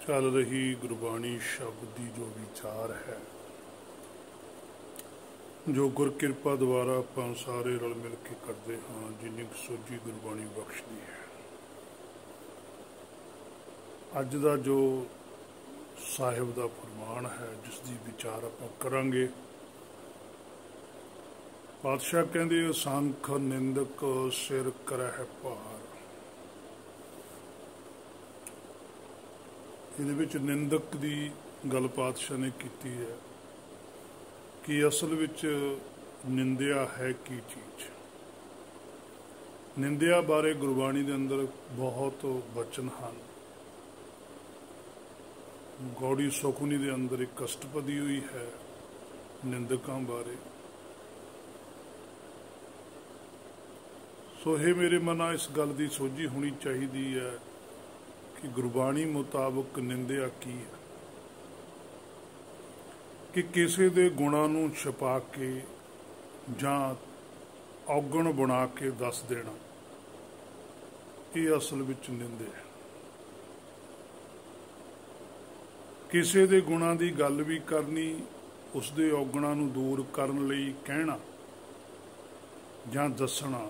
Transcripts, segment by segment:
चल रही गुरबाणी शब्द की जो विचार है, जो गुर किरपा द्वारा आप सारे रल मिल के करते हाँ, जिन्नी सोझी गुरबाणी बख्शदी है। अज का जो साहिब का फरमान है, जिसकी विचार आप करांगे। पातशाह कहते असंख निंदक सिर करह भार। ये निंदक की गल पातशाह ने की है कि असल विच निंदिया है की चीज। निंदिया बारे गुरबाणी के अंदर बहुत वचन हैं। गौड़ी सुखमनी के अंदर एक अष्टपदी हुई है निंदकों बारे। सो हे मेरे मना इस गल की सोझी होनी चाहिए है कि गुरबाणी मुताबक निंदिया की है कि किसी के गुणों नूं छुपा के जां औगण बना के दस देना, ये असल विच निंदिया है। किसी के गुणों की गल भी करनी, उसके औगणों नूं दूर करन लई कहना जां दसना,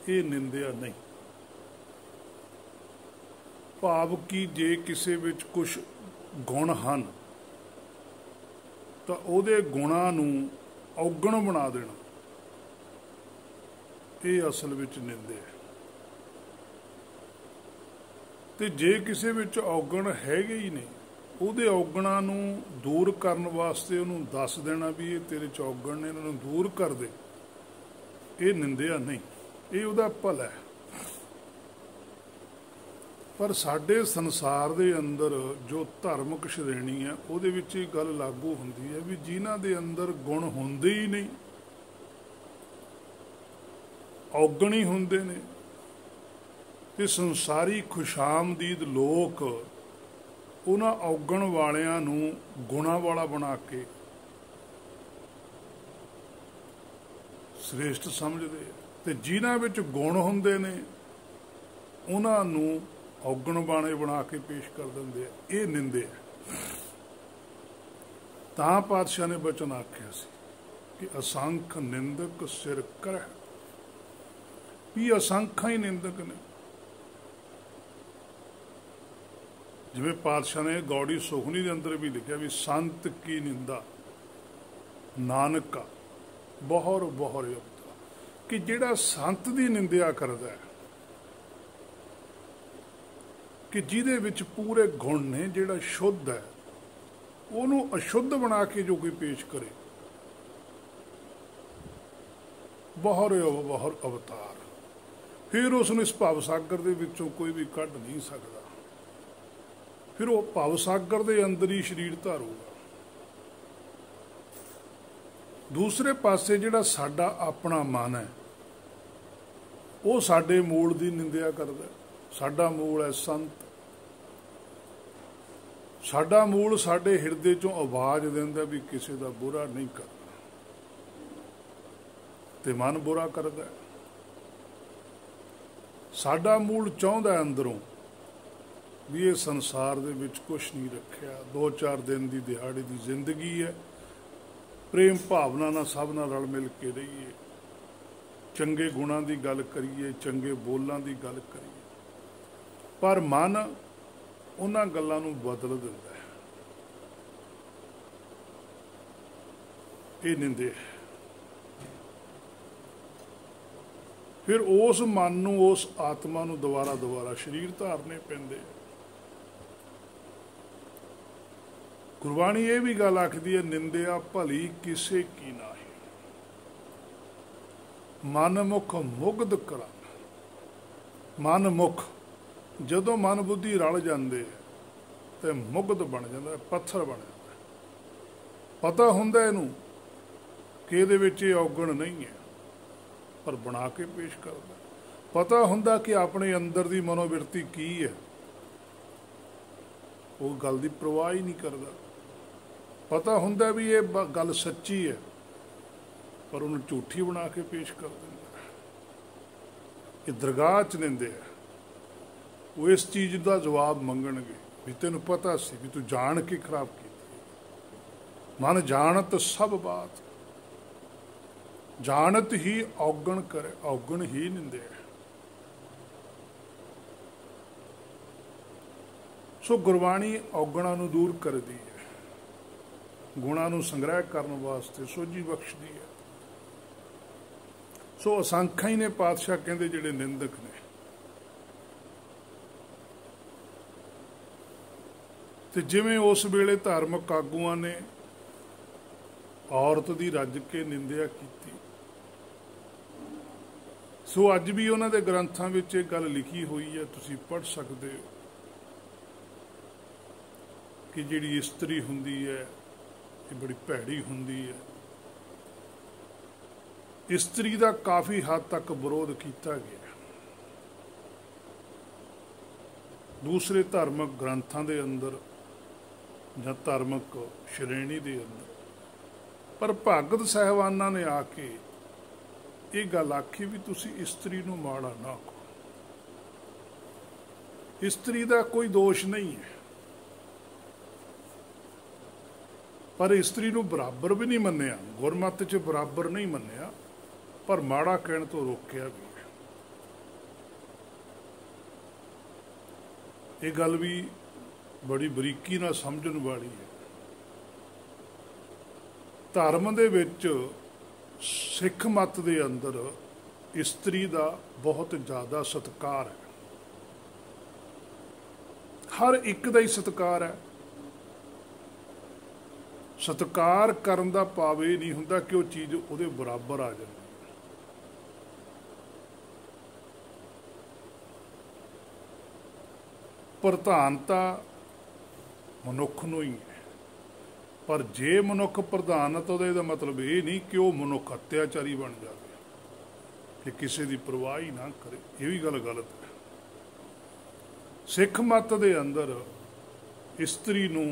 ये निंदिया नहीं। भाव कि जे किसी विच कुछ गुण हैं तो उहदे गुणां नूं औगण बना देना, ये असल विच निंदिया है। ते जे किसी विच औगण हैगे ही नहीं, उहदे औगणां नूं दूर करन वास्ते उहनूं दस देना भी ये तेरे च औगण ने, इन्हां नूं दूर कर दे, ये निंदिया नहीं, ये उहदा भला है। पर साडे संसार दे अंदर जो धार्मिक श्रेणी है, उहदे विच ये गल लागू हुंदी है भी जिन्हां दे अंदर गुण हुंदे ही नहीं, औगण ही हुंदे ने, ते संसारी खुशामदीद लोक उन्हां औगण वालियां नूं गुणां वाला बना के श्रेष्ठ समझदे, ते जिन्हां विच गुण हुंदे ने उन्हां नूं औगण बाणे बना के पेश कर देंगे। ये निंदे है। तां पातशाह ने बचन आख्या सी कि असंख निंदक सिर करह। भी असंख्या ही निंदक ने। जिवें पातशाह ने गौड़ी सुखनी के अंदर भी लिखा भी संत की निंदा नानका बहुर बहुर युक्ता, कि जिहड़ा संत की निंदिया करता है, कि जिहदे विच पूरे गुण ने, जिहड़ा शुद्ध है, उहनूं अशुद्ध बना के जो कोई पेश करे, बहुर बहुर अवतार, फिर उसनूं इस भवसागर दे विचों कोई भी कढ नहीं सकता। फिर वो भवसागर दे अंदर ही शरीर धारूगा। दूसरे पासे जिहड़ा साडा अपना मन है, वो साडे मूल की निंदिया करदा। साडा मूल है संत। साडा मूल साडे हिरदे चों आवाज़ दिंदा भी किसी का बुरा नहीं करना, ते मन बुरा करदा। साडा मूल चाहुंदा अंदरों भी ये संसार दे विच कुछ नहीं रखिया, 2-4 दिन की दिहाड़ी की जिंदगी है, प्रेम भावना नाल सब नाल रल मिल के रहीए, चंगे गुणां की गल करिए, चंगे बोलां की गल करिए। पर मन उन्हां गल्लां नूं बदल दिंदा है। ये निंदे है। फिर उस मन नूं, उस आत्मा नूं दोबारा शरीर धारने पैंदे। गुरबाणी ये भी गल आखदी है, निंदिया भली किसे की नाहीं, मन मुख मुग्ध करा। मन मुख जदों मन बुद्धि रल जाते तो मुग्ध बन जाता, पत्थर बन जाता। पता हुंदा इनू कि इहदे विच ये औगण नहीं है, पर बना के पेश करदा। पता हुंदा कि अपने अंदर की मनोवृत्ति की है, वो गल की परवाह ही नहीं करदा। पता हुंदा भी ये गल सच्ची है, पर उन्हें झूठी बना के पेश कर दिंदा। ये दरगाह च निंदे है, वो इस चीज़ का जवाब मंगणगे। भी तेन पता सी भी तू जान के खराब की। मन जानत सब बात, जानत ही औगण करे, औगण ही निंदे। सो गुरबाणी औगणा नूं दूर करदी है, गुणा नूं संग्रह करने वास्ते सोझी बख्शदी है। सो असंख्या ही ने पातशाह कहते जिहड़े निंदक ने, ते जिवें उस वेले धार्मिक आगूआं ने औरत दी रज के निंदिया की, सो अज भी उन्हां दे ग्रंथां विच इह गल लिखी हुई है, तुसीं पढ़ सकदे हो कि जिहड़ी इस्त्री हुंदी है ये बड़ी भैड़ी हुंदी है। इस्त्री दा काफ़ी हद तक विरोध किया गया दूसरे धार्मिक ग्रंथां दे अंदर जां धार्मिक श्रेणी दे अंदर, पर भगत साहिबाना ने आके ये गल आखी भी तुसी इस्त्री नूं माड़ा ना कहो। इस्त्री दा कोई दोष नहीं है, पर इस्त्री नूं बराबर भी नहीं मन्निया, गुरमत च बराबर नहीं मन्निया, पर माड़ा कहण तो रोकिया भी है। ये गल भी बड़ी बरीकी नाल समझण वाली है। धर्म दे विच सिख मत दे अंदर इस्त्री दा बहुत ज़्यादा सत्कार है, हर एक दा ही सत्कार है। सत्कार करन दा भाव ये नहीं हुंदा कि वो चीज़ उहदे बराबर आ जाए। प्रधानता मनुख नूं ही है, पर जे मनुख प्रधान है तो इहदा मतलब ये नहीं कि वह मनुख अत्याचारी बन जाए, कि किसी की परवाह ही ना करे। ये भी गल गलत है। सिख मत दे अंदर इस्त्री नूं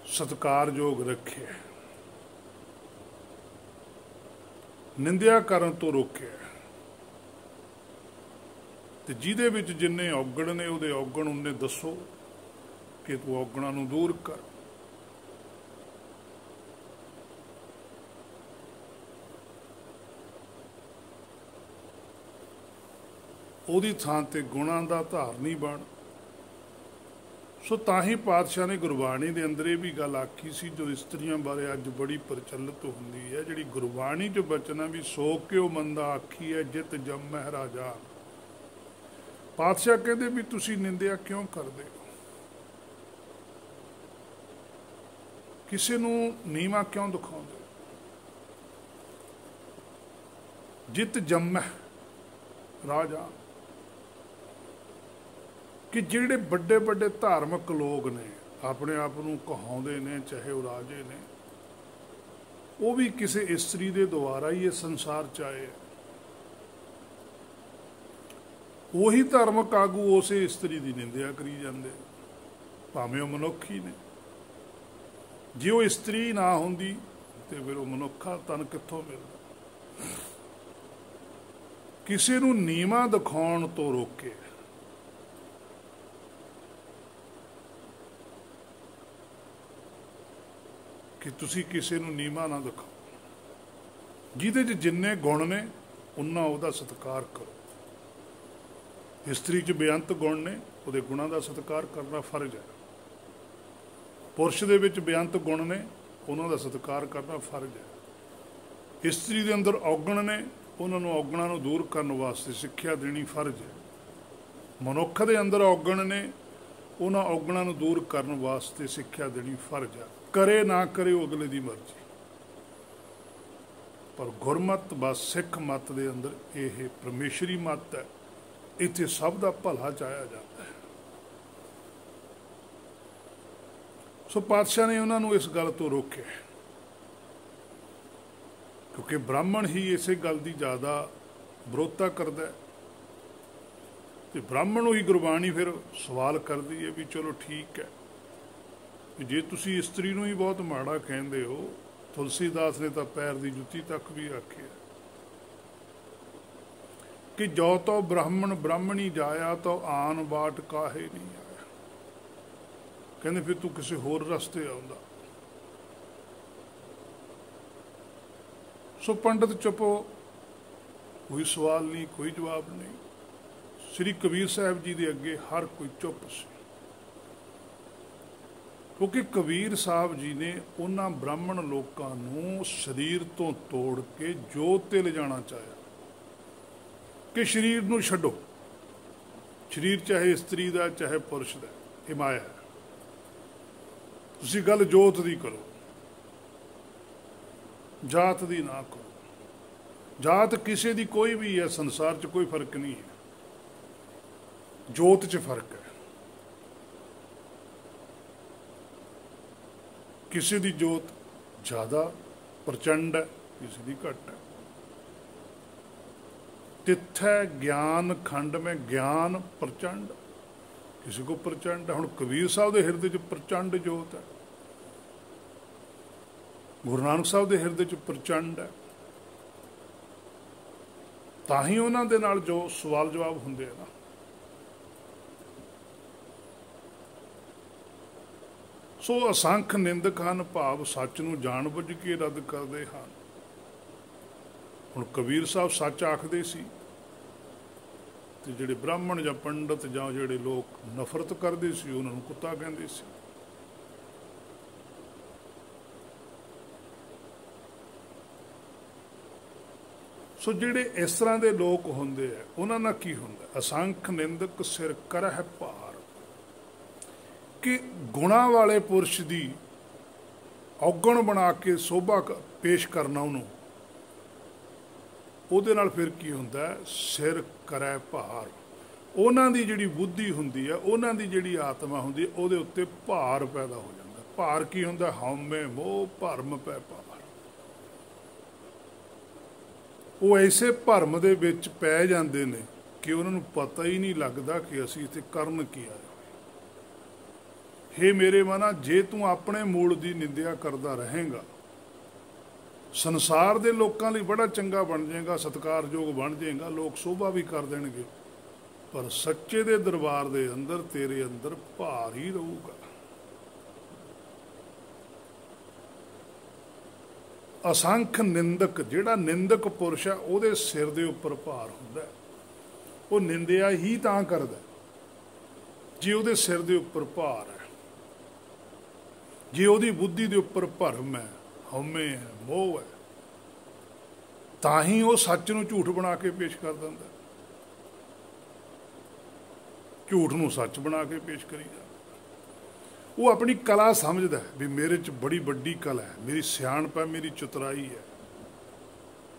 सत्कारयोग रखे, निंदिया करन तो रोके, ते जिहदे विच जिन्ने औगण ने उहदे औगण उन्ने दसो कि तू औगणा नूं दूर कर। ਉਹਦੀ ਥਾਂ ਤੇ ਗੁਣਾਂ ਦਾ ਧਾਰਨੀ ਬਣ। सो ताही पातशाह ने गुरबाणी के अंदर ये भी गल आखी सी, जो इस्त्रियां बारे अज बड़ी प्रचलित होंदी है, जिहड़ी गुरबाणी च बचना भी सो क्यों मंदा आखी है जित जम महराजा। पातशाह कहते भी तुसी निंदिया क्यों करदे हो, किसी नूं नीवा क्यों दिखाउंदे हो। जित जम राजा कि जिहड़े बड़े बड़े धार्मिक लोग ने अपने आप नूं कहाउंदे ने, चाहे वो राजे ने, वो भी किसी इस्त्री दे द्वारा ही इस संसार च आए। वही धार्मिक आगू उस इस्त्री की निंदिया करी जाते, भावें वो मनुख ही ने। जे वो इस्त्री ना होंदी तो फिर वो मनुखा तन कित्थों मिलदा। किसी नूं नीवां दिखाउण तो रोके, कि तुसी किसी नूं नीवां ना दिखाओ। जिहदे च जिन्ने गुण ने उन्ना उहदा सत्कार करो। इस्त्री च बेअंत गुण ने, उहदे गुणां दा सत्कार करना फर्ज है। पुरुष दे विच बेअंत गुण ने, उन्हां दा सत्कार करना फर्ज है। इस्त्री दे अंदर औगण ने, उन्हां नूं औगणां नूं दूर करन वास्ते सिੱਖਿਆ देनी फर्ज है। मनुख दे अंदर औगण ने, उन्हां औगणां नूं दूर करन वास्ते सिੱਖਿਆ देनी फर्ज है। करे ना करे वो अगले की मर्जी, पर गुरमत बस सिख मत के अंदर यह परमेशरी मत है, इत्थे सब का भला चाया जाता है। सो पातशाह ने उन्होंने इस गल तो रोके, क्योंकि ब्राह्मण ही इस गल की ज़्यादा विरोधता करता है। तो ब्राह्मण ही गुरबाणी फिर सवाल करती है भी चलो ठीक है, जे तुसी इस्त्री नूं ही बहुत माड़ा कहंदे हो, तुलसीदास ने तो पैर की जुत्ती तक भी आखिया कि जो तो ब्राह्मण ब्राह्मणी जाया तो आन बाट काहे नहीं आया। कहते फिर तू किसी होर रस्ते आउंदा। सो पंडित चुप हो, कोई सवाल नहीं, कोई जवाब नहीं। श्री कबीर साहब जी के अगे हर कोई चुप सी, क्योंकि कबीर साहब जी ने उन्होंने ब्राह्मण लोगों को शरीर तो तोड़ के जोत ते ले जाना चाहा कि शरीर नूं छड्डो। शरीर चाहे इस्त्री का चाहे पुरुष का, ये माया है। तुसीं गल जोत दी करो, जात दी ना करो। जात किसी दी कोई भी है, संसार च कोई फर्क नहीं है, जोत च फर्क है। किसी दी जोत ज़्यादा प्रचंड है, किसी दी घट है। तिथै ज्ञान खंड में ज्ञान प्रचंड, किसी को प्रचंड है। हुण कबीर साहब के हिरदे च प्रचंड जोत है, गुरु नानक साहब के हिरदे च प्रचंड है। ताही उन्हां दे नाल जो सवाल जवाब हुंदे हैं ना, सो असंख निंदक हन, भाव सच नूं जाण बुझ के रद्द करते हैं। हुण कबीर साहब सच आखदे सी ते जिहड़े ब्राह्मण जां पंडित जां जिहड़े लोग नफरत करदे सी उन्हां नूं कुत्ता कहंदे सी। सो जिहड़े इस तरह के लोग हुंदे आ उन्हां नाल की हुंदा, असंख निंदक सिर करह भार, कि गुणा वाले पुरुष की औगण बना के शोभा पेश करना उन्होंने, ਉਹਦੇ ਨਾਲ फिर की हुंदा, सिर करै भार। उन्हां दी जिहड़ी बुद्धि हुंदी है, उन्हां दी जिहड़ी आत्मा हुंदी है, ਉਹਦੇ उत्ते भार पैदा हो जाता। भार की हुंदा, हौमे मोह भरम पै भार। वो ऐसे भरम दे विच पै जांदे ने कि उन्हां नूं पता ही नहीं लगता कि असीं इत्थे करन की आए। हे मेरे मना, जे तू अपने मूल की निंदिया करता रहेगा, संसार के लोगों लिए बड़ा चंगा बन जाएगा, सत्कारयोग बन जाएगा, लोग शोभा भी कर देंगे, पर सच्चे दे दरबार दे अंदर तेरे अंदर भार ही रहूगा। असंख निंदक, जिहड़ा निंदक पुरुष है ਉਹਦੇ सिर के उपर भार हुंदा, वो निंदिया ही तां करदा जे ਉਹਦੇ सिर के उपर भार है, जे ਉਹਦੀ बुद्धि के उपर भरम है, हौमे है, मोह है, तां ही वो सच नूं झूठ बना के पेश कर दिंदा, झूठ नूं सच बना के पेश करी जांदा। वो अपनी कला समझदा है भी मेरे च बड़ी वड्डी कला है, मेरी सियाणप है, मेरी चतुराई है।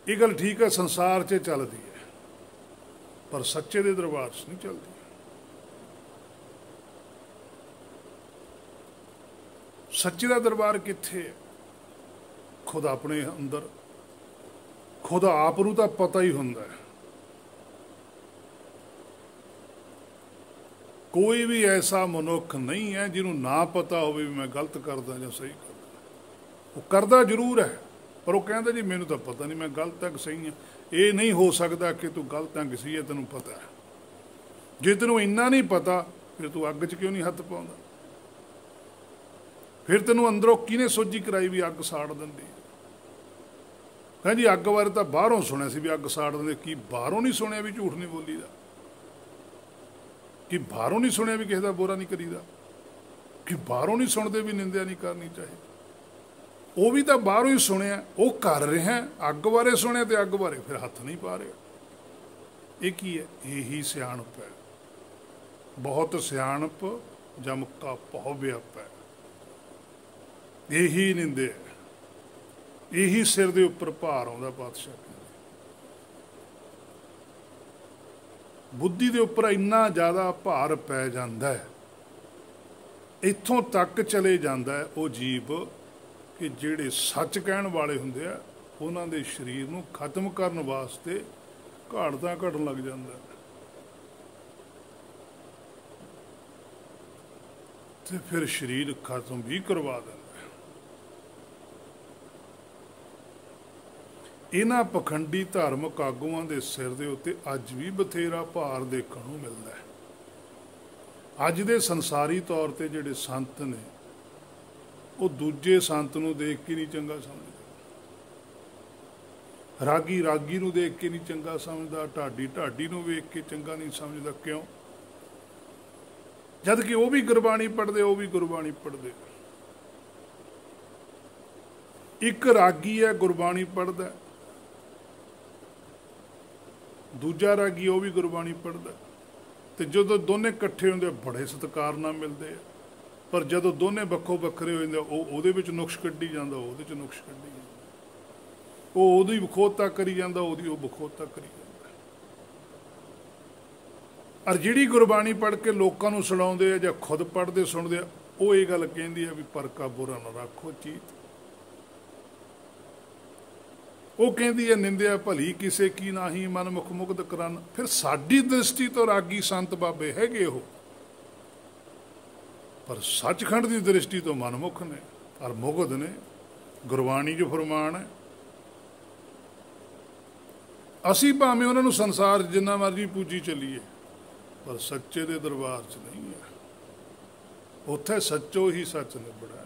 ये गल ठीक है, संसार च चलती है, पर सच्चे दे दरबार च नहीं चलती। सच्चे का दरबार कित्थे है? खुद अपने अंदर, खुद आप नूं तां पता ही हुंदा है। कोई भी ऐसा मनुख नहीं है जिन्हों ना पता हो भी मैं गलत करदा या सही करदा। वो करदा जरूर है, पर वो कहता जी मैनूं तां पता नहीं, मैं गलत है कि सही है। ये नहीं हो सकता कि तू गलत है कि सही है, तेनों पता है। जे तेनों इन्ना नहीं पता, फिर तू अग च क्यों नहीं हत्थ पाउंदा? फिर तेनों अंदरों किहने सोझी कराई भी अग साड़ दिंदी? कह जी अग बारे तो बाहरों सुनिया सी भी अग साड़ दिंदे, की बाहरों नहीं सुनिया भी झूठ नहीं बोलीदा? कि बाहरों नहीं सुनिया भी किसी का बुरा नहीं करीदा? कि बाहरों नहीं सुनते भी निंदा नहीं करनी चाहिए? वो भी तो बाहरों ही सुनिया, वो कर रहे हैं, अग बारे सुनिया तो अग बारे फिर हथ नहीं पा रहे। ये की है? यही सियाणप है। बहुत सियाणप जम का पौ व्याप है। यही निंदे है, यही सिर के उपर भार आउंदा। पातशाह बुद्धि के उपर इन्ना ज़्यादा भार पै जांदा है, इत्थों तक चले जांदा है वो जीव कि जिहड़े सच कहण वाले हुंदे आ उन्हां दे शरीर नूं खत्म करन वास्ते घाड़तां घटन लग जांदा है। ते फिर शरीर खत्म भी करवा दिंदा। इन्हां पखंडी धार्मिक आगुआं दे सिर दे उत्ते अज भी बथेरा भार देखण नूं मिलदा है। ਅੱਜ ਦੇ ਸੰਸਾਰੀ ਤੌਰ ਤੇ ਜਿਹੜੇ ਸੰਤ ਨੇ ਉਹ ਦੂਜੇ ਸੰਤ ਨੂੰ ਦੇਖ ਕੇ ਨਹੀਂ ਚੰਗਾ ਸਮਝਦਾ, ਰਾਗੀ ਰਾਗੀ ਨੂੰ ਦੇਖ ਕੇ ਨਹੀਂ ਚੰਗਾ ਸਮਝਦਾ, ਢਾਡੀ ਢਾਡੀ ਨੂੰ ਵੇਖ ਕੇ ਚੰਗਾ ਨਹੀਂ ਸਮਝਦਾ। ਕਿਉਂ? ਜਦ ਕਿ ਉਹ ਵੀ ਗੁਰਬਾਣੀ ਪੜ੍ਹਦੇ, ਉਹ ਵੀ ਗੁਰਬਾਣੀ ਪੜ੍ਹਦੇ। ਇੱਕ ਰਾਗੀ ਹੈ ਗੁਰਬਾਣੀ ਪੜ੍ਹਦਾ, ਦੂਜਾ ਰਾਗੀ ਉਹ ਵੀ ਗੁਰਬਾਣੀ ਪੜ੍ਹਦਾ, ਤੇ ਜਦੋਂ ਦੋਨੇ ਇਕੱਠੇ ਹੁੰਦੇ ਬੜੇ ਸਤਿਕਾਰ ਨਾਲ ਮਿਲਦੇ ਆ। ਪਰ ਜਦੋਂ ਦੋਨੇ ਵੱਖੋ ਵੱਖਰੇ ਹੋ ਜਾਂਦੇ ਉਹ ਉਹਦੇ ਵਿੱਚ ਨੁਕਸ ਕੱਢੀ ਜਾਂਦਾ, ਉਹਦੇ 'ਚ ਨੁਕਸ ਕੱਢੀ ਜਾਂਦਾ, ਉਹ ਉਹਦੀ ਬਖੋਤਾ ਕਰੀ ਜਾਂਦਾ, ਉਹਦੀ ਉਹ ਬਖੋਤਾ ਕਰੀ ਜਾਂਦਾ। ਔਰ ਜਿਹੜੀ ਗੁਰਬਾਣੀ ਪੜ੍ਹ ਕੇ ਲੋਕਾਂ ਨੂੰ ਸੁਣਾਉਂਦੇ ਆ ਜਾਂ ਖੁਦ ਪੜ੍ਹਦੇ ਸੁਣਦੇ ਆ, ਉਹ ਇਹ ਗੱਲ ਕਹਿੰਦੀ ਆ ਵੀ ਪਰਕਾ ਬੁਰਾ ਨਾ ਰੱਖੋ ਚੀਤ। ਉਹ ਕਹਿੰਦੀ ਹੈ ਨਿੰਦਿਆ ਭਲੀ ਕਿਸੇ ਕੀ ਨਾਹੀ ਮਨ ਮੁਖ ਮੁਗਧ ਕਰਨ। ਫਿਰ ਸਾਡੀ ਦ੍ਰਿਸ਼ਟੀ ਤੋਂ ਰਾਗੀ ਸੰਤ ਬਾਬੇ ਹੈਗੇ ਉਹ, ਪਰ ਸੱਚਖੰਡ ਦੀ ਦ੍ਰਿਸ਼ਟੀ ਤੋਂ ਮਨਮੁਖ ਨੇ ਔਰ ਮੁਗਧ ਨੇ। ਗੁਰਬਾਣੀ 'ਚ ਫਰਮਾਨ ਹੈ, ਅਸੀਂ ਭਾਵੇਂ ਉਹਨਾਂ ਨੂੰ ਸੰਸਾਰ ਜਿੰਨਾ ਮਰਜ਼ੀ ਪੂਜੀ ਚੱਲੀਏ, ਪਰ ਸੱਚੇ ਦੇ ਦਰਬਾਰ 'ਚ ਨਹੀਂ ਹੈ। ਉੱਥੇ ਸੱਚੋ ਹੀ ਸੱਚ ਨਿਬੜਾ।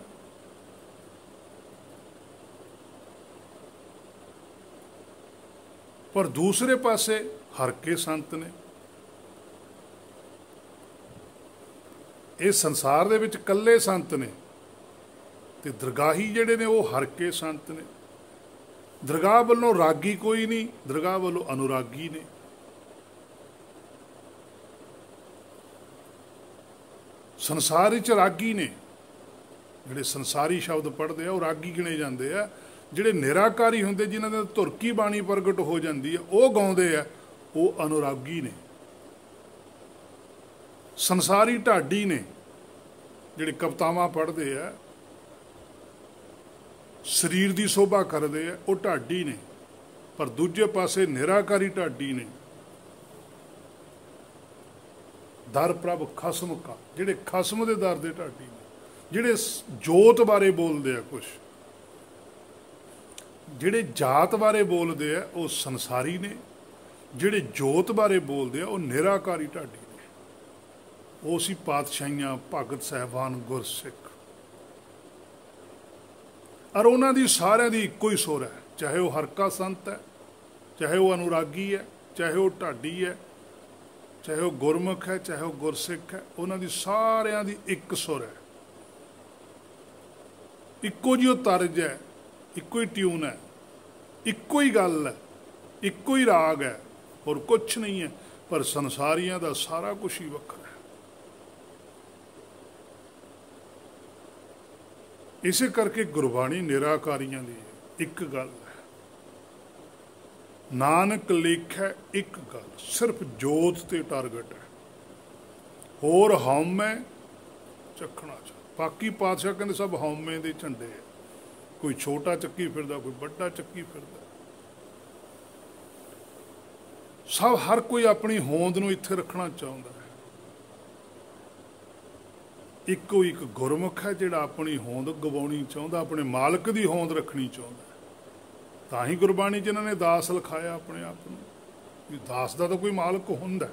ਪਰ ਦੂਸਰੇ ਪਾਸੇ ਹਰ ਕੇ ਸੰਤ ਨੇ। ਇਹ ਸੰਸਾਰ ਦੇ ਵਿੱਚ ਇਕੱਲੇ ਸੰਤ ਨੇ, ਤੇ ਦਰਗਾਹੀ ਜਿਹੜੇ ਨੇ ਉਹ ਹਰ ਕੇ ਸੰਤ ਨੇ। ਦਰਗਾਹ ਵੱਲੋਂ ਰਾਗੀ ਕੋਈ ਨਹੀਂ, ਦਰਗਾਹ ਵੱਲੋਂ ਅਨੁਰਾਗੀ ਨੇ। ਸੰਸਾਰ ਵਿੱਚ ਰਾਗੀ ਨੇ, ਜਿਹੜੇ ਸੰਸਾਰੀ ਸ਼ਬਦ ਪੜ੍ਹਦੇ ਆ ਉਹ ਰਾਗੀ ਗਿਣੇ ਜਾਂਦੇ ਆ। ਜਿਹੜੇ ਨਿਰਾਕਾਰੀ ਹੁੰਦੇ, ਜਿਨ੍ਹਾਂ ਦੇ ਧੁਰਕੀ ਬਾਣੀ ਪ੍ਰਗਟ ਹੋ ਜਾਂਦੀ ਹੈ, ਉਹ ਗਾਉਂਦੇ ਆ, ਉਹ ਅਨੁਰਾਗੀ ਨੇ। ਸੰਸਾਰੀ ਢਾਡੀ ਨੇ, ਜਿਹੜੇ ਕਵਿਤਾਵਾਂ ਪੜ੍ਹਦੇ ਆ, ਸਰੀਰ ਦੀ ਸ਼ੋਭਾ ਕਰਦੇ ਆ, ਉਹ ਢਾਡੀ ਨੇ। ਪਰ ਦੂਜੇ ਪਾਸੇ ਨਿਰਾਕਾਰੀ ਢਾਡੀ ਨੇ। ਦਰ ਪ੍ਰਭ ਖਸਮ ਕਾ, ਜਿਹੜੇ ਖਸਮ ਦੇ ਦਰ ਦੇ ਢਾਡੀ ਨੇ, ਜਿਹੜੇ ਜੋਤ ਬਾਰੇ ਬੋਲਦੇ ਆ ਕੁਛ, ਜਿਹੜੇ ਜਾਤ ਬਾਰੇ ਬੋਲਦੇ ਆ ਉਹ ਸੰਸਾਰੀ ਨੇ, ਜਿਹੜੇ ਜੋਤ ਬਾਰੇ ਬੋਲਦੇ ਆ ਉਹ ਨਿਰਾਕਾਰੀ ਢਾਡੀ ਨੇ। ਉਹ ਸੀ ਪਾਤਸ਼ਾਹੀਆਂ, ਭਗਤ ਸਾਹਿਬਾਨ, ਗੁਰਸਿੱਖ। ਔਰ ਉਹਨਾਂ ਦੀ ਸਾਰਿਆਂ ਦੀ ਇੱਕੋ ਹੀ ਸੁਰ ਹੈ, ਚਾਹੇ ਉਹ ਹਰਕਾ ਸੰਤ ਹੈ, ਚਾਹੇ ਉਹ ਅਨੁਰਾਗੀ ਹੈ, ਚਾਹੇ ਉਹ ਢਾਡੀ ਹੈ, ਚਾਹੇ ਉਹ ਗੁਰਮੁਖ ਹੈ, ਚਾਹੇ ਉਹ ਗੁਰਸਿੱਖ ਹੈ। ਉਹਨਾਂ ਦੀ ਸਾਰਿਆਂ ਦੀ ਇੱਕ ਸੁਰ ਹੈ, ਇੱਕੋ ਜਿਹੀ ਉਹ ਤਰਜ ਹੈ, ਇੱਕੋ ਹੀ ਟਿਊਨ ਹੈ, ਇੱਕੋ ਹੀ ਗੱਲ ਹੈ, ਇੱਕੋ ਹੀ ਰਾਗ ਹੈ, ਹੋਰ ਕੁਛ ਨਹੀਂ ਹੈ। ਪਰ ਸੰਸਾਰੀਆਂ ਦਾ ਸਾਰਾ ਕੁਛ ਹੀ ਵੱਖਰਾ ਹੈ। ਇਸੇ ਕਰਕੇ ਗੁਰਬਾਣੀ ਨਿਰਾਕਾਰੀਆਂ ਦੀ ਇੱਕ ਗੱਲ ਹੈ। ਨਾਨਕ ਲੇਖੈ ਇੱਕ ਗੱਲ, ਸਿਰਫ ਜੋਤ ਤੇ ਟਾਰਗੇਟ ਹੈ, ਹੋਰ ਹਉਮੈ ਚੱਖਣਾ ਚ। ਬਾਕੀ ਪਾਤਸ਼ਾਹ ਕਹਿੰਦੇ ਸਭ ਹਉਮੈ ਦੇ ਝੰਡੇ ਹੈ। ਕੋਈ ਛੋਟਾ ਚੱਕੀ ਫਿਰਦਾ, ਕੋਈ ਵੱਡਾ ਚੱਕੀ ਫਿਰਦਾ, ਸਭ ਹਰ ਕੋਈ ਆਪਣੀ ਹੋਂਦ ਨੂੰ ਇੱਥੇ ਰੱਖਣਾ ਚਾਹੁੰਦਾ ਹੈ। ਇੱਕੋ ਇੱਕ ਗੁਰਮੁਖ ਹੈ ਜਿਹੜਾ ਆਪਣੀ ਹੋਂਦ ਗਵਾਉਣੀ ਚਾਹੁੰਦਾ, ਆਪਣੇ ਮਾਲਕ ਦੀ ਹੋਂਦ ਰੱਖਣੀ ਚਾਹੁੰਦਾ। ਤਾਂ ਹੀ ਗੁਰਬਾਣੀ 'ਚ ਇਹਨਾਂ ਨੇ ਦਾਸ ਲਿਖਾਇਆ ਆਪਣੇ ਆਪ ਨੂੰ, ਵੀ ਦਾਸ ਦਾ ਤਾਂ ਕੋਈ ਮਾਲਕ ਹੁੰਦਾ।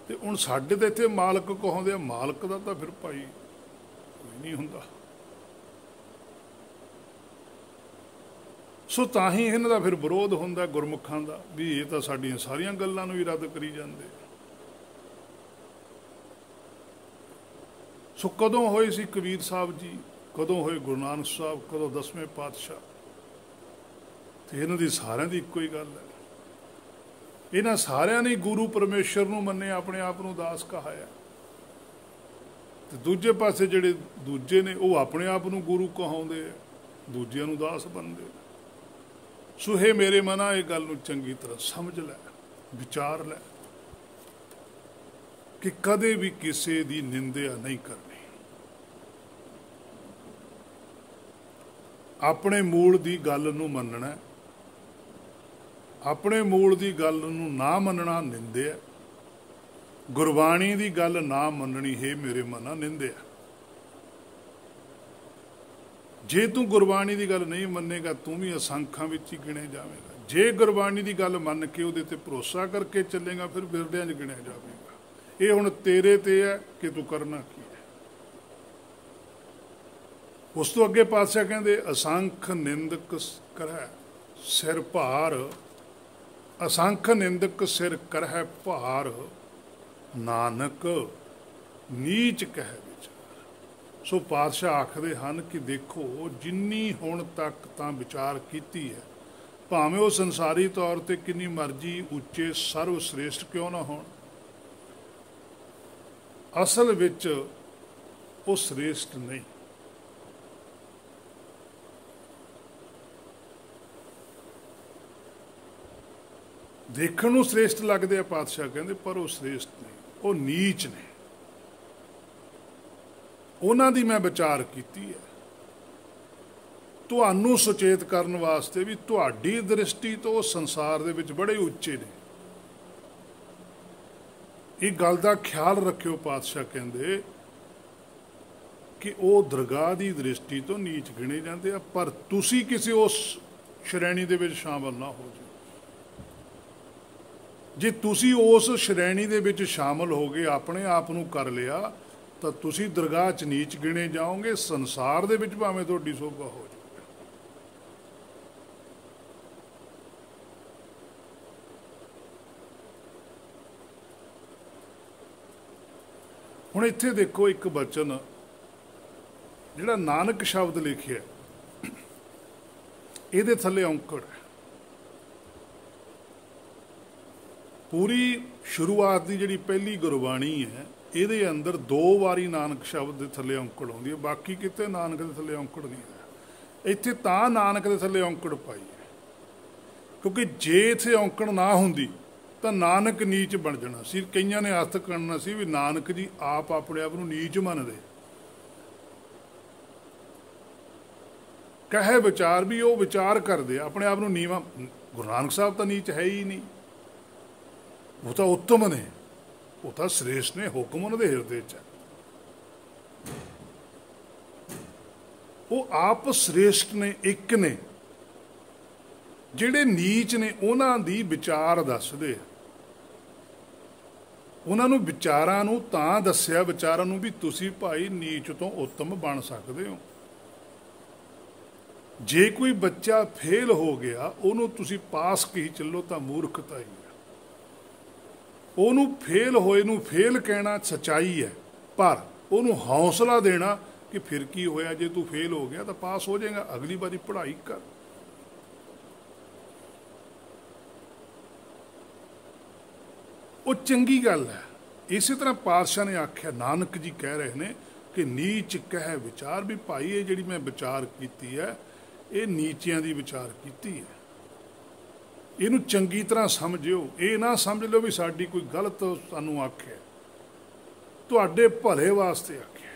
ਤੇ ਹੁਣ ਸਾਡੇ ਤਾਂ ਇੱਥੇ ਮਾਲਕ ਕਹਾਉਂਦੇ ਆ, ਮਾਲਕ ਦਾ ਤਾਂ ਫਿਰ ਭਾਈ ਕੋਈ ਨਹੀਂ ਹੁੰਦਾ। ਸੋ ਤਾਂ ਹੀ ਇਹਨਾਂ ਦਾ ਫਿਰ ਵਿਰੋਧ ਹੁੰਦਾ ਗੁਰਮੁਖਾਂ ਦਾ, ਵੀ ਇਹ ਤਾਂ ਸਾਡੀਆਂ ਸਾਰੀਆਂ ਗੱਲਾਂ ਨੂੰ ਵੀ ਰੱਦ ਕਰੀ ਜਾਂਦੇ। ਸੋ ਕਦੋਂ ਹੋਏ ਸੀ ਕਬੀਰ ਸਾਹਿਬ ਜੀ, ਕਦੋਂ ਹੋਏ ਗੁਰੂ ਨਾਨਕ ਸਾਹਿਬ, ਕਦੋਂ 10ਵੇਂ ਪਾਤਸ਼ਾਹ। ਤੇ ਇਹਨਾਂ ਦੀ ਸਾਰਿਆਂ ਦੀ ਇੱਕੋ ਹੀ ਗੱਲ ਹੈ। ਇਹਨਾਂ ਸਾਰਿਆਂ ਨੇ ਗੁਰੂ ਪਰਮੇਸ਼ਰ ਨੂੰ ਮੰਨਿਆ, ਆਪਣੇ ਆਪ ਨੂੰ ਦਾਸ ਕਹਾਇਆ। ਤੇ ਦੂਜੇ ਪਾਸੇ ਜਿਹੜੇ ਦੂਜੇ ਨੇ ਉਹ ਆਪਣੇ ਆਪ ਨੂੰ ਗੁਰੂ ਕਹਾਉਂਦੇ ਆ, ਦੂਜਿਆਂ ਨੂੰ ਦਾਸ ਬਣਦੇ। ਸੋ ਹੈ ਮੇਰੇ ਮਨਾ, ਇਹ ਗੱਲ ਨੂੰ ਚੰਗੀ ਤਰ੍ਹਾਂ ਸਮਝ ਲੈ, ਵਿਚਾਰ ਲੈ ਕਿ ਕਦੇ ਵੀ ਕਿਸੇ ਦੀ ਨਿੰਦਿਆ ਨਹੀਂ ਕਰਨੀ। ਆਪਣੇ ਮੂਲ ਦੀ ਗੱਲ ਨੂੰ ਮੰਨਣਾ, ਆਪਣੇ ਮੂਲ ਦੀ ਗੱਲ ਨੂੰ ਨਾ ਮੰਨਣਾ ਨਿੰਦਿਆ। ਗੁਰਬਾਣੀ ਦੀ ਗੱਲ ਨਾ ਮੰਨਣੀ ਹੈ ਮੇਰੇ ਮਨਾ ਨਿੰਦਿਆ। ਜੇ ਤੂੰ ਗੁਰਬਾਣੀ ਦੀ ਗੱਲ ਨਹੀਂ ਮੰਨੇਗਾ, ਤੂੰ ਵੀ ਅਸੰਖਾਂ ਵਿੱਚ ਹੀ ਗਿਣਿਆ ਜਾਵੇਗਾ। ਜੇ ਗੁਰਬਾਣੀ ਦੀ ਗੱਲ ਮੰਨ ਕੇ ਉਹਦੇ ਤੇ ਭਰੋਸਾ ਕਰਕੇ ਚੱਲੇਗਾ, ਫਿਰ ਬਿਰਦਿਆਂ 'ਚ ਗਿਣਿਆ ਜਾਵੇਗਾ। ये हुण तेरे ते है कि तू करना की है। उस तो अगे पातशाह कहते असंख निंदक करह सिर भार, असंख निंदक सिर करह भार, नानक नीच कह विचार। सो पातशाह आखते हैं कि देखो जिन्नी हुण तक तां विचार कीती है, भावें वो संसारी तौर पर किन्नी मर्जी उच्चे सर्व श्रेष्ठ क्यों ना हो, असल विच वो श्रेष्ठ नहीं। देखण नूं श्रेष्ठ लगदे आ पातशाह कहंदे, पर वो श्रेष्ठ नहीं, वो नीच ने। उन्हां दी मैं विचार कीती है तुहानूं सुचेत करन वास्ते भी तुहाडी दृष्टि तो संसार दे विच बड़े उच्चे ने। इस गल का ख्याल रखियो, पातशाह कहंदे कि वो दरगाह की दृष्टि तो नीच गिने जाते हैं, पर तुसी किसी उस श्रेणी दे विच शामिल ना हो जाओ। जे तुसी उस श्रेणी दे विच शामिल हो गए, अपने आप नूं कर लिया, तो तुसी दरगाह च नीच गिने जाओगे, संसार दे विच भावें तुहाडी शोभा हो जाए। हुण इत्थे देखो एक बचन जिहड़ा नानक शब्द लिखिया, इहदे थल्ले औंकड़ है। पूरी शुरुआत की जिहड़ी पहली गुरबाणी है, इहदे अंदर 2 वारी नानक शब्द के थल्ले औंकड़ आउंदी है, बाकी किते नानक के थल्ले औंकड़ नहीं है। इत्थे तां नानक के थल्ले औंकड़ पाई है, क्योंकि जे इत्थे औंकड़ ना हुंदी तो नानक नीच बन जाना सी। कईयां ने अर्थ करना सी भी नानक जी आप अपने आप नूं नीच मनदे, कहे विचार भी वो विचार करते अपने आप नूं नीवा। गुरु नानक साहब तो नीच है ही नहीं, वो तो उत्तम ने, वो तो श्रेष्ठ ने, हुक्म उन्हां दे हिरदे च है। वो आप श्रेष्ठ ने, एक ने। जिहड़े नीच ने उन्हां दी विचार दसदे, उन्होंने विचारां नूं तां दस्सिया, विचारां नूं भी तुसी भाई नीच तो उत्तम बन सकते हो। जे कोई बच्चा फेल हो गया, उन्होंने तुसी पास कही चलो तो मूर्खता ही है। उन्होंने फेल होए नूं फेल कहना सच्चाई है, पर उन्होंने हौसला देना कि फिर की होया, जे तू फेल हो गया तो पास हो जाएगा, अगली बारी पढ़ाई कर। वो चंगी गल है। इसी तरह पातशाह ने आख्या, नानक जी कह रहे हैं कि नीच कह विचार, भी भाई ये जिहड़ी मैं विचार की है, ये नीचियां दी विचार की है। इनू चंगी तरह समझियो, ये ना समझ लो भी साडी कोई गलत सानू आख्या, तुहाडे भले वास्ते आख्या।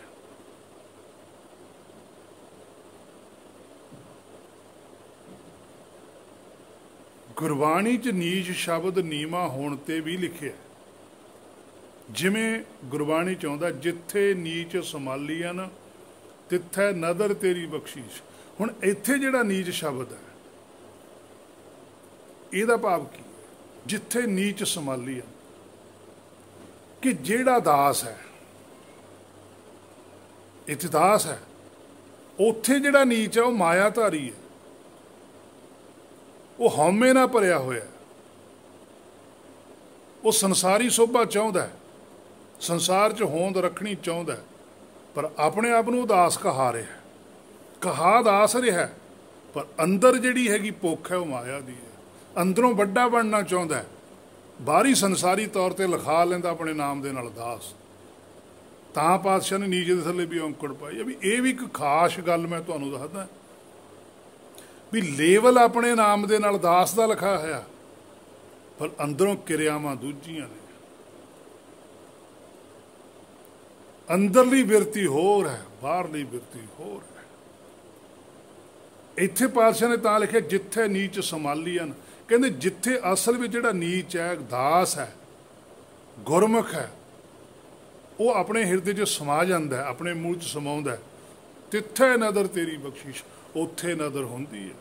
गुरबाणी च नीच शब्द नीवा होण ते भी लिखिया, जिमें गुरबाणी च आउंदा जिथे नीच समालीअन तिथे नदर तेरी बख्शीश। हुण इत्थे जिहड़ा नीच शब्द है, इहदा भाव की जिथे नीच समालीअन, कि जिहड़ा दास है, इत्थे दास है, उत्थे जिहड़ा नीच है वो मायाधारी है, वो हौमे ना भरिया होया, वो संसारी शोभा चाहुंदा है, संसार च होंद रखनी चाहुंदा है, पर अपने आप नूं दास कहा रहा है, कहा दास रहा है, पर अंदर जिहड़ी हैगी भुख है वो माया दी है। अंदरों वड्डा बनना चाहुंदा है, बाहरी संसारी तौर पर लिखा लैंदा अपने नाम दे नाल दास। तां पातशाह ने नीच दे थल्ले भी औंकड़ पाई है। भी ये भी एक खास गल मैं तुहानूं दसदा भी लेवल अपने नाम दे नाल दास दा लिखा है, पर अंदरों किरियावां दूजियां ने। अंदरली बिरती होर है, बाहरली बिरती होर है। इत्थे पातशाह ने तां लिखिया जिथे नीच समालीअन, कहंदे जिथे असल में जिहड़ा नीच है, दास है, गुरमुख है, वो अपने हिरदे च समा जांदा है, अपने मूल च समाउंदा है। तिथे नदर तेरी बख्शिश, उत्थे नदर हुंदी है,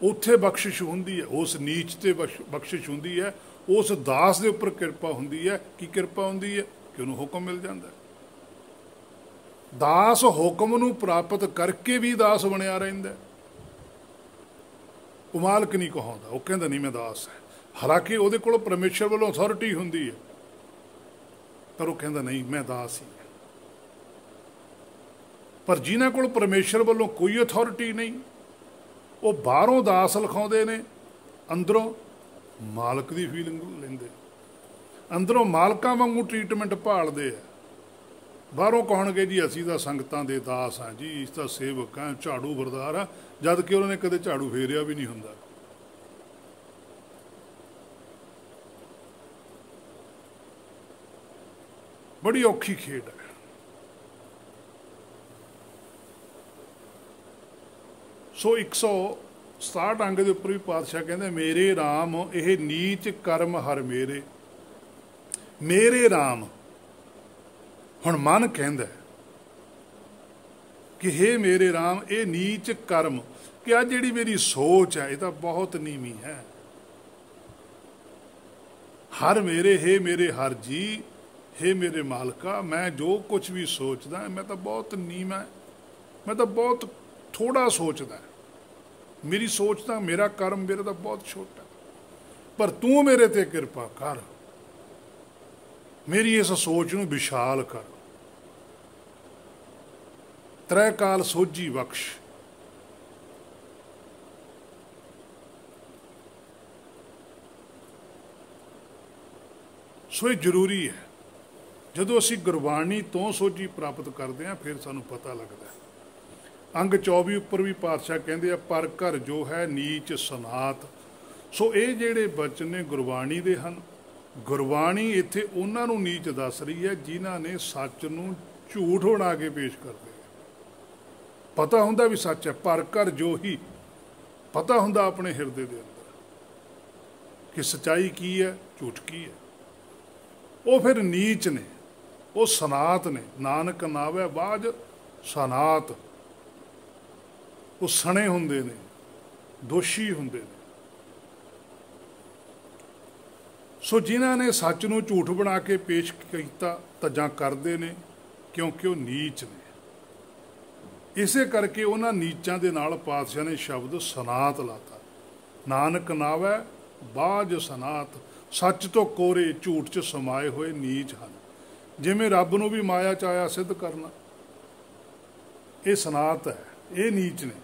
उत्थे बख्शिश हुंदी है। उस नीच ते बख्शिश हुंदी है, उस दास के उपर किरपा हुंदी है। की किरपा हुंदी है कि उन्होंने हुक्म मिल जाता है। दास हुक्म नूं प्राप्त करके भी दास बनिया रहिंदा। वो मालक नहीं कहाउंदा, वो कहंदा नहीं मैं दास है। हालांकि उहदे कोल परमेश्वर वालों अथॉरिटी हुंदी है, पर वो कहंदा नहीं मैं दास ही है। पर जिन्हां कोल परमेश्वर वालों कोई अथॉरिटी नहीं, वो बाहरों दास लिखाउंदे ने, अंदरों मालक की फीलिंग लेंदे, अंदरों मालकां वांगू ट्रीटमेंट भालदे है। बाहरों कहणगे जी असीं तां संगतां दे दास हाँ जी, इस तां सेवक हाँ, झाड़ू बरदार हाँ, जद कि उन्होंने कदे झाड़ू फेरिया भी नहीं हुंदा। बड़ी औखी खेड है। सो 167 अंग के उपर भी पातशाह कहते मेरे राम यह नीच कर्म हर मेरे। मेरे राम हुण मन कहंदा कि हे मेरे राम ये नीच कर्म, कि आ जिहड़ी मेरी सोच है ये तो बहुत नीवी है। हर मेरे, हे मेरे हर जी, हे मेरे मालका, मैं जो कुछ भी सोचदा मैं तो बहुत नीवा, मैं तो बहुत थोड़ा सोचदा। मेरी सोच तो, मेरा कर्म मेरा तो बहुत छोटा, पर तू मेरे ते किरपा कर, मेरी इस सोच नूं विशाल कर, त्रै काल सोझी बख्श। सो ये जरूरी है। जदों असीं गुरबाणी तो सोझी प्राप्त करते हैं फिर सानूं पता लगता है। अंग 24 उपर भी पातशाह कहते हैं पर घर जो है नीच सनात। सो ये जिहड़े बचन ने गुरबाणी दे हन, गुरबाणी इत्थे उन्हां नूं नीच दस रही है जिन्हां ने सच नूं झूठ बना के पेश करते। पता हुंदा भी सच है, पर घर जो ही पता हुंदा अपने हिरदे दे अंदर कि सच्चाई की है, झूठ की है। वो फिर नीच ने, वो सनात ने। नानक नावे बाज सनात, वो सने हुंदे ने, दोषी हुंदे ने। सो जिन्हां ने सच नूं झूठ बना के पेश किया तां करते ने क्योंकि वो नीच ने। इसे करके उन्हां नीचां दे नाल पातशाह ने शब्द सनात लाता। नानक नावै बाज सनात, सच तो कोरे झूठ च समाए हुए नीच हैं। जिमें रब नूं भी माया च आया सिद्ध करना, ये सनात है, ये नीच ने।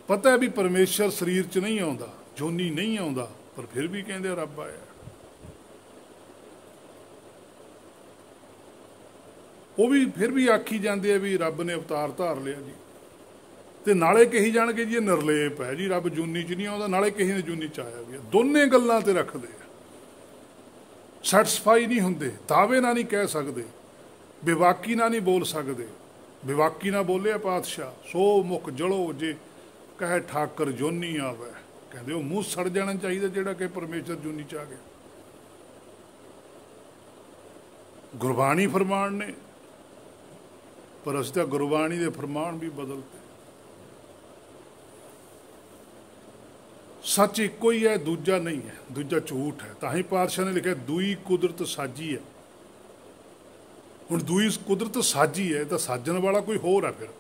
पता है भी परमेश्वर शरीर च नहीं आउंदा, जोनी नहीं आउंदा, पर फिर भी कहंदे रब आया। वो भी फिर भी आखी जाते हैं भी रब ने अवतार धार लिया जी, तो नाले कही जाणगे जी निर्लेप है जी, रब जूनी च नहीं आता, नाले कही ने जूनी च आया भी। दोने गल्लां ते रखते सैटिस्फाई नहीं होंगे, दावे ना नहीं कह सकते, बेवाकी ना नहीं बोल सकते। बेवाकी ना बोलिया पातशाह सो मुख जलो जे कहे ठाकर जोनी आवे। कहते वो मूँह सड़ जाना चाहिए जोड़ा कि परमेश्वर जूनी च आ गया। गुरबाणी फरमान ने, पर असीं तां गुरबाणी दे फरमान भी बदलते। सच इको ही है, दूजा नहीं है, दूजा झूठ है। तां ही पातशाह ने लिखा दुई कुदरत साजी है। हुण दुई कुदरत साजी है तो साजन वाला कोई होर है, फिर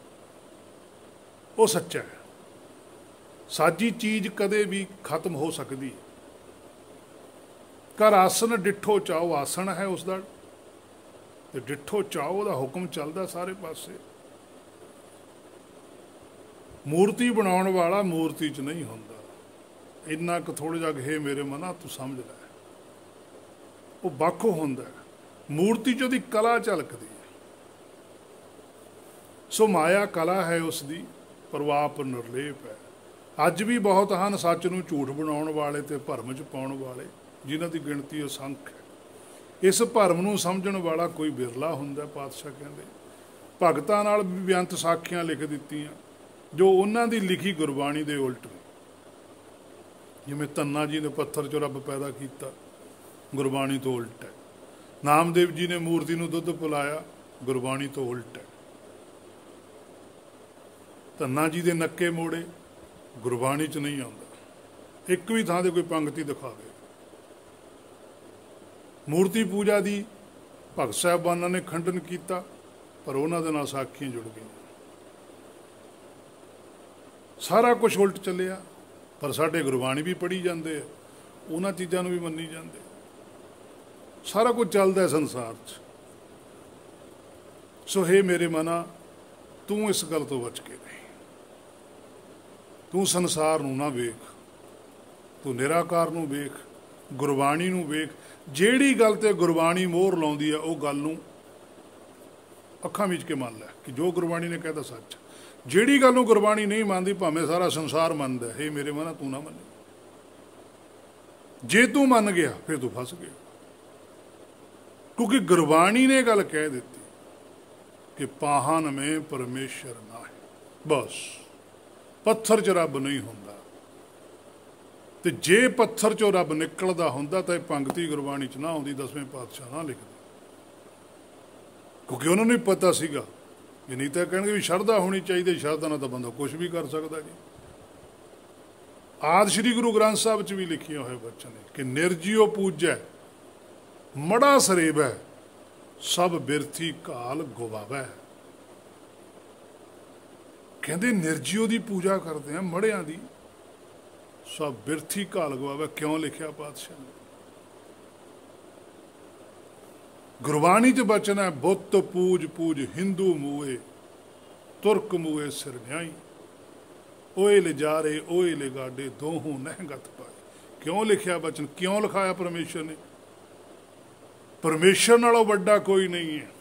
वो सच्चा है। साजी चीज़ कदे भी खत्म हो सकती है। कर आसन डिठो चाओ, आसन है उसका, तो डिठो चाओ दा हुक्म चलदा सारे पासे। मूर्ति बनाउण वाला मूर्ति च नहीं हुंदा। इन्ना क थोड़ा जिहा हे मेरे मना तू समझ लै, वो बाखो हुंदा। मूर्ति च उहदी कला झलकदी है। सो माया कला है उसकी, पर वो आप निर्लेप है। अज भी बहुत हैं सच नूं झूठ बनाउण वाले ते भरम च पाउण वाले, जिन्हां दी गिणती असंख है। इस भरम नूं समझण वाला कोई बिरला हुंदा। पातशाह कहंदे भगतां नाल भी बेअंत साखियां लिख दित्तियां जो उन्हां दी लिखी गुरबाणी दे उल्ट ने। जिवें धन्ना जी ने पत्थर चो रब पैदा किया, गुरबाणी तो उल्ट है। नामदेव जी ने मूर्ति नूं दुध पिलाया, गुरबाणी तो उल्ट है। धन्ना जी दे नक्के मोड़े, गुरबाणी च नहीं आउंदा। एक भी थां ते कोई पंक्ति दिखा दे, मूर्ति पूजा की भगत साहिबाना ने खंडन किया, पर उन्होंने नाल साखियां जुड़ गई। सारा कुछ उल्ट चलिया, पर साडे गुरबाणी भी पढ़ी जाते, उन्होंने चीज़ों भी मनी जाते। सारा कुछ चलता है संसार च। सो हे मेरे मना, तू इस गल तो बच के नहीं। तू संसार नूं ना वेख, तू निराकार नूं वेख, गुरबाणी नूं वेख। जिहड़ी गल ते गुरबाणी मोहर लाउंदी है उह गल नूं अखां मीच के मान लै कि जो गुरबाणी ने कहता सच। जिहड़ी गल नूं गुरबाणी नहीं मानदी, भावें सारा संसार मनदा है, हे मेरे मना तू ना मने। जे तू मन गया फिर तू फस गया, क्योंकि गुरबाणी ने गल कह दी कि पाहन में परमेश्वर ना है। बस पत्थर च रब नहीं होंदा, ते जे पत्थर चो रब निकलदा होंदा तो पंक्ति गुरबाणी च ना आउंदी, 10वें पातशाह ना लिखदे, क्योंकि उन्होंने पता सीगा। ये नहीं तो कहणगे भी शरधा होनी चाहिए, शरधा नाल तां बंदा कुछ भी कर सकता जी। आदि श्री गुरु ग्रंथ साहब च भी लिखिया हुए बचन है कि निर्जियो पूजै मड़ा सरेबै, सब बिरथी काल गवावै। कहते निर्जियो की पूजा करते हैं, मड़िया की, सब बिरथी काल गवावै। क्यों लिखिया पातशाह ने? गुरबाणी च बचन है, बुत पूज पूज हिंदू मूए, तुर्क मूए सिर न्याई, ओए ले जा रे ओए ले गाडे, दोहों नहगत पाए। क्यों लिखिया बचन? क्यों लिखाया परमेश्वर ने? परमेश्वर नालों वड्डा कोई नहीं है।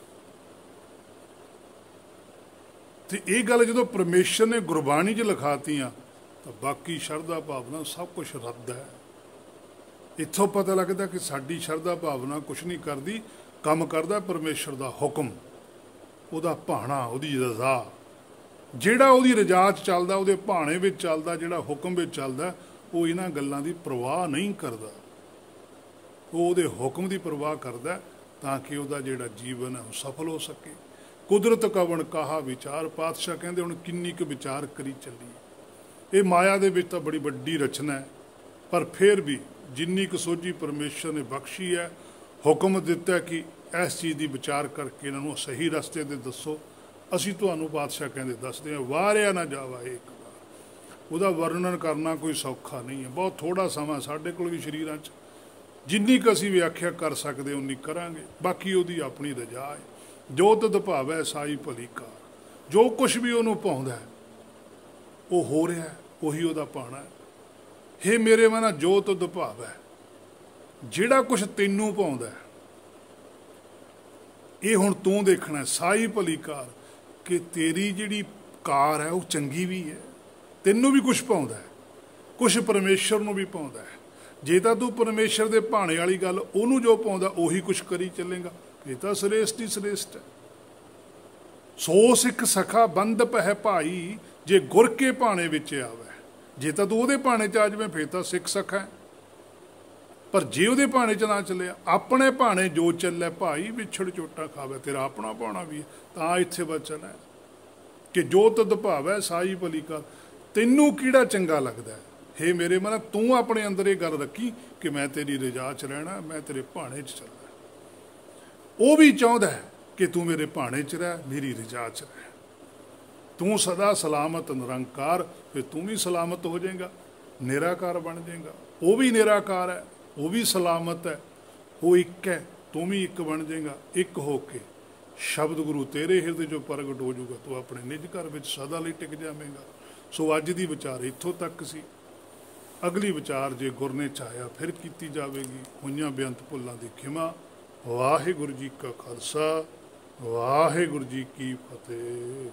तो ये गल जो परमेश्वर ने गुरबाणी च लिखातियां, तो बाकी शरधा भावना सब कुछ रद्द है। इत्थों पता लगता कि साडी शरधा भावना कुछ नहीं करती, काम करता परमेश्वर का हुक्म, उहदा भाणा, उहदी रजा। जिहड़ा उहदी रजा च चलदा, उहदे भाणे विच चलदा, जिहड़ा हुक्म विच चलदा, वो इन्हां गल्लां दी परवाह नहीं करदा। वो उहदे हुक्म की परवाह करदा ताकि उहदा जिहड़ा जीवन है वो सफल हो सके। कुदरत कवन कहा विचार, पातशाह कहंदे हुण किन्नी क विचार करी चली। ये माया दे विच तां बड़ी वड्डी रचना है, पर फिर भी जिन्नी क सोझी परमेश्वर ने बख्शी है, हुक्म दिता कि इस चीज़ की विचार करके इन्हों सही रस्ते ते दसो। असीं तुहानूं पातशाह कहंदे दसदे हां, वारिया ना जावा एक बार। उहदा वर्णन करना कोई सौखा नहीं है, बहुत थोड़ा समा साडे कोल भी शरीरां च, जिन्नी क असीं व्याख्या कर सकते उन्नी करांगे। बाकी उहदी अपनी रजा है। जो तद भावै साई भली कार, जो कुछ भी उहनूं भाउंदा है वो हो रहा है, उही उहदा भाणा है। हे मेरे मना, जो तद भावै, जिहड़ा कुछ तैनूं भाउंदा है, ये हुण तूं देखना है। साई भली कार, कि तेरी जिहड़ी कार है वो चंगी भी है, तैनूं भी कुछ भाउंदा है, कुछ परमेश्वर नूं भी भाउंदा है। जे तां तूं परमेश्वर दे भाणे वाली गल, उहनूं जो भाउंदा उही कुछ करी चलेगा, ये तो श्रेष्ठ ही श्रेष्ठ है। सो सिख सखा बंद पै भाई, जे गुर के भाणे विच आवे। जे तां तूं उहदे भाणे च आ जावें फिर तां सिख सखा है, पर जे उहदे भाणे च ना चलिया, अपने भाणे जो चलै भाई, विछड़ चोटा खावे। तेरा अपना भाणा भी है, तां इत्थे वचन है कि जो तद भावै साई भली कर। तैनूं किहड़ा चंगा लगदा है? हे मेरे मन, तू अपने अंदर ये गल रखी कि मैं तेरी रजा च रहना, मैं तेरे भाणे च चलना। वो भी चाहता है कि तू मेरे भाणे च रह, मेरी रजा च रह। तू सदा सलामत निरंकार, फिर तू भी सलामत हो जाएगा, निराकार बन जाएगा। वो भी निराकार है, वो भी सलामत है, वो एक है, तू भी एक बन जाएगा। एक होके शब्द गुरु तेरे हिरदे जो प्रगट हो जाऊगा, तू अपने निज घर में सदा लिए टिक जाएगा। सो अज की विचार इत्थों तक सी। अगली विचार जे गुर ने चाहया फिर की जाएगी। होइयां बेअंत भुल्लां दी खिमा। वाहिगुरू जी का खालसा, वाहिगुरू जी की फतेह।